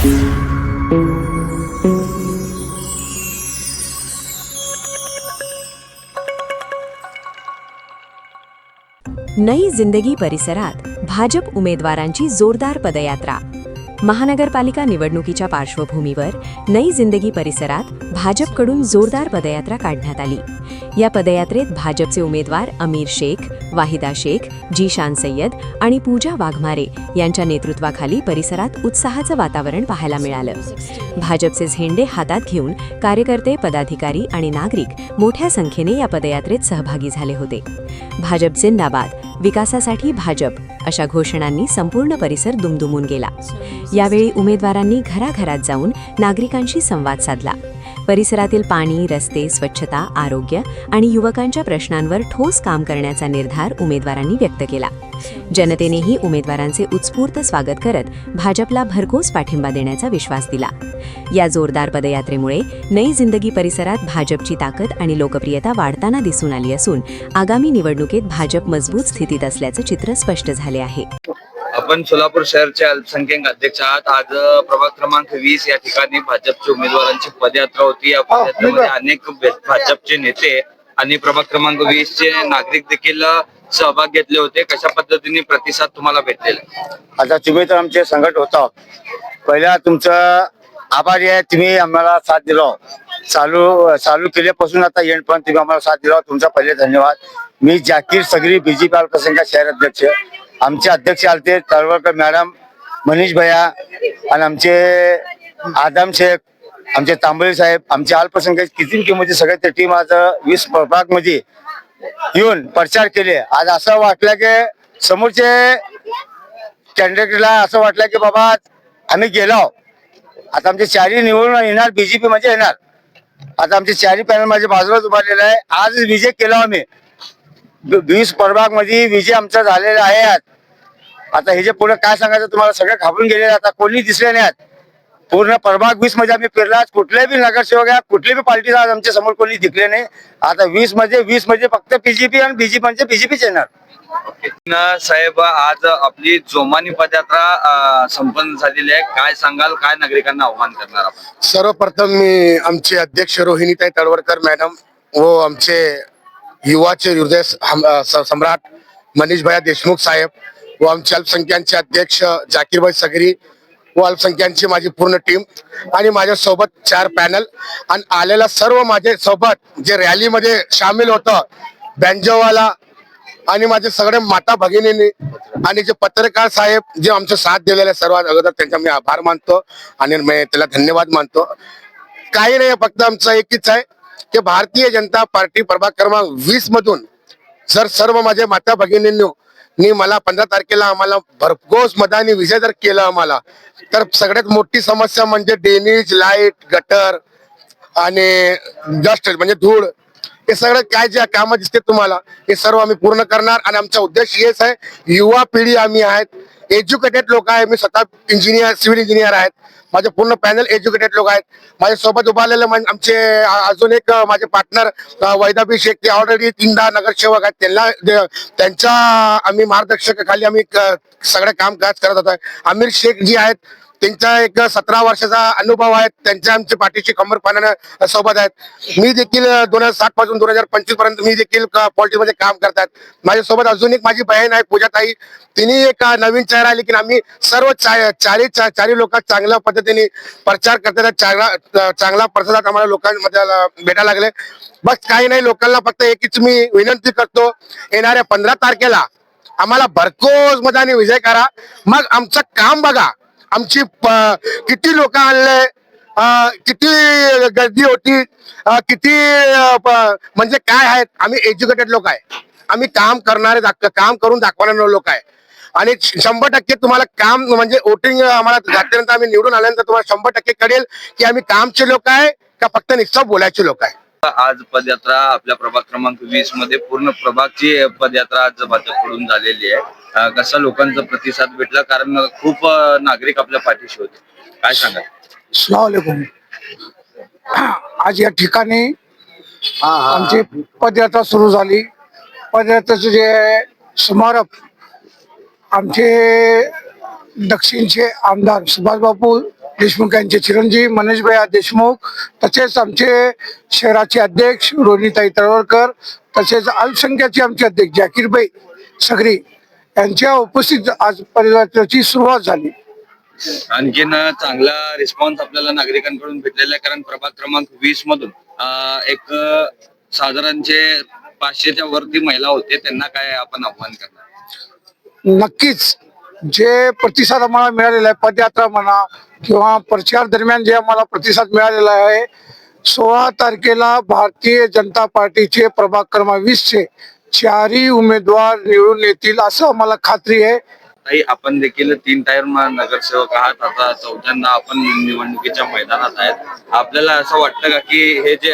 नई जिंदगी परिसरात भाजप उमेदवारांची जोरदार पदयात्रा। महानगरपालिका निवडणुकीच्या पार्श्वभूमीवर नई जिंदगी परिसरात भाजपकडून जोरदार पदयात्रा काढण्यात आली। या पदयात्रेत भाजपचे उमेदवार अमीर शेख, वाहिदा शेख, जीशान सय्यद आणि पूजा वाघमारे यांच्या नेतृत्वाखाली परिसरात उत्साहाचं वातावरण पाहायला मिळालं। भाजपचे झेंडे हातात घेऊन कार्यकर्ते, पदाधिकारी आणि नागरिक मोठ्या संख्येने या पदयात्रेत सहभागी झाले होते। भाजप जिंदाबाद, विकासासाठी भाजप अशा घोषणांनी संपूर्ण परिसर दुमदुमून गेला। यावेळी उमेदवारांनी घराघरात जाऊन नागरिकांशी संवाद साधला। परिसरातील पाणी, रस्ते, स्वच्छता, आरोग्य आणि युवकांच्या प्रश्नांवर ठोस काम करण्याचा निर्धार उमेदवारांनी व्यक्त केला। जनतेनेही उमेदवारांचे उत्स्फूर्त स्वागत करत भाजपला भरघोस पाठिंबा देण्याचा विश्वास दिला। या जोरदार पदयात्रेमुळे नई जिंदगी परिसरात भाजपची ताकद आणि लोकप्रियता वाढताना दिसून आली असून आगामी निवडणुकीत भाजप मजबूत स्थितीत असल्याचे चित्र स्पष्ट झाले आहे। आपण सोलापूर शहरचे अल्पसंख्याक अध्यक्ष आहात। आज प्रभाग क्रमांक 20 या ठिकाणी भाजपच्या उमेदवारांची पदयात्रा होती। या पदयात्रेमध्ये अनेक भाजपचे नेते आणि प्रभाग क्रमांक 20 चे नागरिक देखील सहभाग घेतले होते। कशा पद्धतीने प्रतिसाद तुम्हाला भेटलेला? आता तुम्ही तर आमचे संकट होता, पहिला तुमचं आभारी आहे। तुम्ही आम्हाला साथ दिला, चालू केल्यापासून आता एंडपर्यंत तुम्ही आम्हाला साथ दिला, तुमचा पहिले धन्यवाद। मी जाकीर सगरी बीजेपी अल्पसंख्याक शहर अध्यक्ष। आमचे अध्यक्ष आलते तळवळकर मॅडम, मनीष भैया आणि आमचे आदम शेख, आमचे तांबळे साहेब, आमचे अल्पसंख्याक किती सगळे ते टीम आज 20 प्रभाग मध्ये येऊन प्रचार केले। आज असं वाटलं की समोरचे कॅन्डिडेटला असं वाटलं की बाबा आम्ही गेलो, आता आमचे चारही निवडून येणार, बीजेपी म्हणजे येणार। आता आमचे चारही पॅनल माझ्या बाजूलाच उभारलेला आहे। आज विजय केला आम्ही 20 प्रभाग मध्ये विजय आमचा झालेला आहे। आता हे जे पुढे काय सांगायचं तुम्हाला, सगळे घाबरून गेलेले, आता कोणी दिसले नाहीत। पूर्ण प्रभाग 20 मध्ये आम्ही फिरला, कुठले बी नगरसेवक आहे, कुठली बी पार्टी आज आमच्या समोर कोणी दिसले नाही। आता 20 मध्ये फक्त बीजेपी आणि बीजेपी म्हणजे बीजेपीच येणार। साहेब, आज आपली जोमानी पदयात्रा संपन्न झालेली आहे, काय सांगाल, काय नागरिकांना आव्हान करणार आपण? सर्वप्रथम मी आमचे अध्यक्ष रोहिणीताई तळवळकर मॅडम व आमचे युवाचे हृदय सम्राट मनीष भैया देशमुख साहेब व आमचे अल्पसंख्याकांचे अध्यक्ष जाकीरभाई सगरी व अल्पसंख्याकांची माझी पूर्ण टीम आणि माझ्या सोबत 4 पॅनल आणि आलेला सर्व माझे सोबत जे रॅलीमध्ये सामील होतं, बँजोवाला आणि माझे सगळे माता भगिनींनी आणि जे पत्रकार साहेब जे आमचे साथ दिलेले सर्वात अगोदर त्यांचा मी आभार मानतो आणि मी त्याला धन्यवाद मानतो। काही नाही, फक्त आमचं एकच आहे की भारतीय जनता पार्टी प्रभाग क्रमांक 20 मधून जर सर्व माझे माता भगिनींनी मला 15 तारखेला आम्हाला भरघोस मताने विजय जर केला आम्हाला, तर सगळ्यात मोठी समस्या म्हणजे ड्रेनेज, लाईट, गटर आणि डस्ट म्हणजे धूळ, हे सगळं काय जे कामं दिसते तुम्हाला हे सर्व आम्ही पूर्ण करणार। आणि आमचा उद्देश हेच आहे, युवा पिढी आम्ही आहेत, एज्युकेटेड लोक आहे, मी स्वतः इंजिनियर, सिव्हिल इंजिनियर आहेत, माझे पूर्ण पॅनल एज्युकेटेड लोक आहेत। माझ्या सोबत उभारलेले आमचे अजून एक माझे पार्टनर वैदाबी शेख, ते ऑलरेडी 3दा नगरसेवक आहेत, त्यांच्या आम्ही मार्गदर्शकाखाली आम्ही सगळे कामकाज करत होतो। अमीर शेख जी आहेत, त्यांचा एक 17 वर्षाचा अनुभव आहे, त्यांच्या आमच्या पाठीशी खंबीरपणाने सोबत आहेत। मी देखील 2007 पासून 2025 पर्यंत मी देखील पॉलिटिक्समध्ये काम करतात। माझ्यासोबत अजून एक माझी बहीण आहे पूजाताई, तिने एक नवीन चेहरा आहे, लेकिन आम्ही सर्व चारी लोक चांगल्या पद्धतीने प्रचार करतात, चांगला प्रतिसाद आम्हाला लोकांमध्ये भेटायला लागले। बस काही नाही, लोकांना फक्त एकच मी विनंती करतो, येणाऱ्या 15 तारखेला आम्हाला भरघोस मताने विजय करा। मग आमचं काम बघा, आमची किती लोक आणले, किती गर्दी होती, किती म्हणजे काय आहेत, आम्ही एज्युकेटेड लोक आहे, आम्ही काम करणारे, काम करून दाखवणारे लोक आहे। आणि 100% तुम्हाला काम म्हणजे वोटिंग आम्हाला घातल्यानंतर आम्ही निवडून आल्यानंतर तुम्हाला 100% कळेल की आम्ही कामचे लोक आहे का फक्त नुसतं बोलायचे लोक आहे। आज पदयात्रा आपल्या प्रभाग क्रमांक 20 मध्ये पूर्ण प्रभागची पदयात्रा आज भाजपकडून झालेली आहे। कसा लोकांचा प्रतिसाद भेटला, कारण खूप नागरिक आपल्या पाठीशी होते, काय सांगा? अस्सलाम वालेकुम। आज या ठिकाणी आमची पदयात्रा सुरू झाली। पदयात्रेचे जे समारोप आमचे दक्षिणचे आमदार सुभाष बापू देशमुख यांचे चिरंजीव मनीषभाई देशमुख, तसेच आमचे शहराचे अध्यक्ष रोहिणीताई तळवळकर, तसेच अल्पसंख्याकचे आमचे अध्यक्ष जाकीरभाई सगरी यांच्या उपस्थित आज पदयात्रेची सुरुवात झाली. आणखीन चांगला रिस्पॉन्स आपल्याला नागरिकांकडून भेटलेला आहे, कारण प्रभाग क्रमांक 20 मधून एक साधारणचे 500च्या वरती महिला होते. त्यांना काय आपण आव्हान करणार? नक्कीच जे प्रतिसाद आम्हाला मिळालेला आहे, पदयात्रा म्हणा किंवा प्रचार दरम्यान जे आम्हाला प्रतिसाद मिळालेला आहे, 16 तारखेला भारतीय जनता पार्टीचे प्रभाग क्रमांक 20चे 4ही उमेदवार निवडून येतील असं आम्हाला खात्री आहे. ताई, आपण देखील 3 टाइम नगरसेवक आहात, आता चौथ्यांदा आपण निवडणुकीच्या मैदानात आहेत. आपल्याला असं वाटतं का की हे जे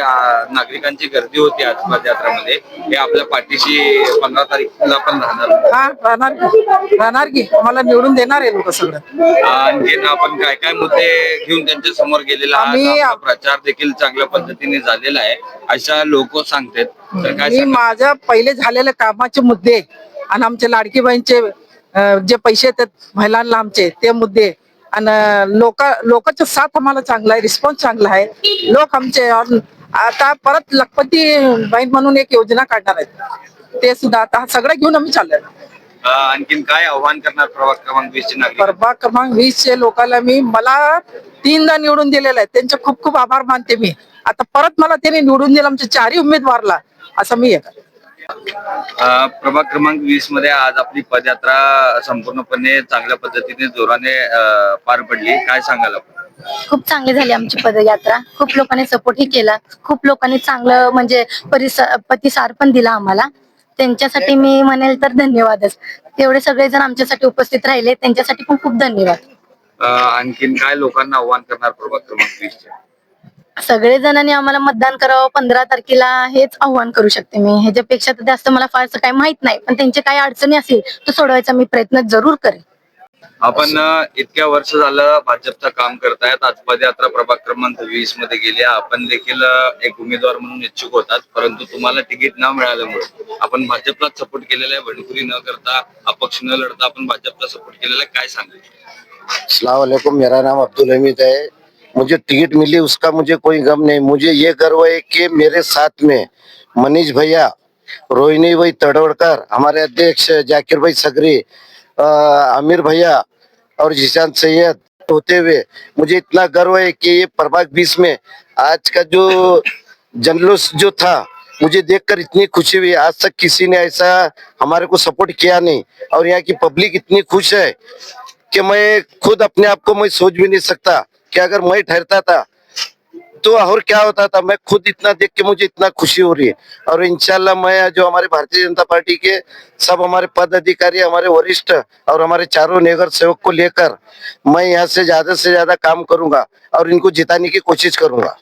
नागरिकांची गर्दी होती आज पदयात्रेमध्ये, हे आपल्या पाठीशी 15 तारीखला पण राहणार? हा, राहणार की आम्हाला निवडून देणार आहे लोक सगळं. आणखीन आपण काय काय मुद्दे घेऊन त्यांच्या समोर गेलेला आहात? आपला प्रचार देखील चांगल्या पद्धतीने झालेला आहे अशा लोक सांगतात, तर काय मी सांगाल? माझ्या पहिले झालेले कामाचे मुद्दे आणि आमच्या लाडकी बहिणीचे जे पैसे येतात महिलांना आमचे ते मुद्दे आणि लोकांचा साथ आम्हाला चांगला आहे, रिस्पॉन्स चांगला आहे. लोक आमचे आता परत लखपती बहीण म्हणून एक योजना काढणार आहेत, ते सुद्धा आता सगळं घेऊन आम्ही चाललोय. आणखीन काय आव्हान करणार प्रभाग क्रमांक 20 चे नागरिक? प्रभाग क्रमांक 20चे लोकांना मला 3दा निवडून दिलेलं आहे, त्यांचे खूप खूप आभार मानते मी. आता परत मला त्यांनी निवडून दिलं आमच्या 4ही उमेदवारला, असं मी प्रभाग क्रमांक 20 मध्ये आज आपली पदयात्रा संपूर्णपणे चांगल्या पद्धतीने जोराने पार पडली. काय सांगाल आपण? खूप चांगली झाली आमची पदयात्रा. खूप लोकांनी सपोर्टही केला, खूप लोकांनी चांगलं म्हणजे प्रतिसाद पण दिला आम्हाला. त्यांच्यासाठी मी म्हणेल तर धन्यवादच. तेवढे सगळेजण आमच्यासाठी उपस्थित राहिले, त्यांच्यासाठी पण खूप धन्यवाद. आणखीन काय लोकांना आव्हान करणार प्रभाग क्रमांक 20 चे? सगळे जणांनी आम्हाला मतदान करावं 15 तारखेला, हेच आव्हान करू शकते मी. ह्याच्यापेक्षा तर जास्त मला फारसं काही माहित नाही, पण त्यांचे काही अडचणी असतील तर सोडवायचा मी प्रयत्न जरूर करेन. आपण इतक्या वर्ष झालं भाजपचं काम करतायत. आज पदयात्रा प्रभाग क्रमांक 20 मध्ये गेली. आपण देखील एक उमेदवार म्हणून इच्छुक होतात, परंतु तुम्हाला तिकीट न मिळाल्यामुळे आपण भाजपला सपोर्ट केलेला आहे. बंडखोरी न करता, अपक्ष न लढता आपण भाजपला सपोर्ट केलेला आहे. काय सांगाल? अस्सलाम वालेकुम, मेरा नाम अब्दुल हमीद है. मुझे टिकट मिली उसका मुझे कोई गम नहीं. मुझे ये गर्व है कि मेरे साथ में मनीष भैया, रोहिणी भाई तड़वड़कर, हमारे अध्यक्ष जाकिर भाई सगरी, आमिर भैया और जिशान सैयद होते हुए मुझे इतना गर्व है कि ये प्रभाग 20 में आज का जो जनलुस जो था, मुझे देखकर इतनी खुशी हुई. आज तक किसी ने ऐसा हमारे को सपोर्ट किया नहीं और यहाँ की पब्लिक इतनी खुश है कि मैं खुद अपने आप को मैं सोच भी नहीं सकता कि अगर मैं ठहरता था तो और क्या होता था. मैं खुद इतना देख के मुझे इतना खुशी हो रही है. और इंशाल्लाह मैं जो हमारे भारतीय जनता पार्टी के सब हमारे पद अधिकारी, हमारे वरिष्ठ और हमारे चारों नगर सेवक को लेकर मैं यहाँ से ज्यादा काम करूंगा और इनको जिताने की कोशिश करूंगा.